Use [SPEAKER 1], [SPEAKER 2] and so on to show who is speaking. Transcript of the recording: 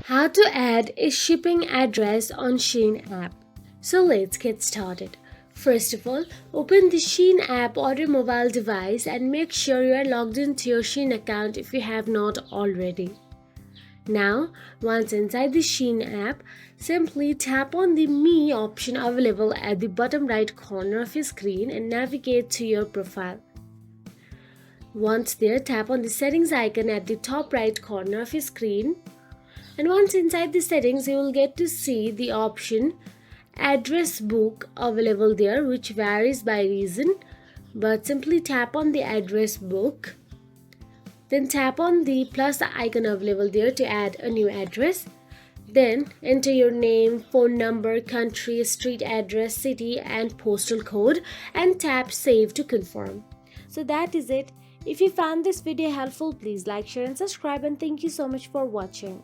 [SPEAKER 1] How to add a shipping address on Shein app. So let's get started. First of all, open the Shein app on your mobile device and make sure you are logged into your Shein account if you have not already. Now, once inside the Shein app, simply tap on the Me option available at the bottom right corner of your screen and navigate to your profile. Once there, tap on the settings icon at the top right corner of your screen. And once inside the settings, you will get to see the option address book available there, which varies by region, but simply tap on the address book. Then tap on the plus icon available there to add a new address. Then enter your name, phone number, country, street address, city and postal code and tap save to confirm. So that is it. If you found this video helpful, please like, share and subscribe, and thank you so much for watching.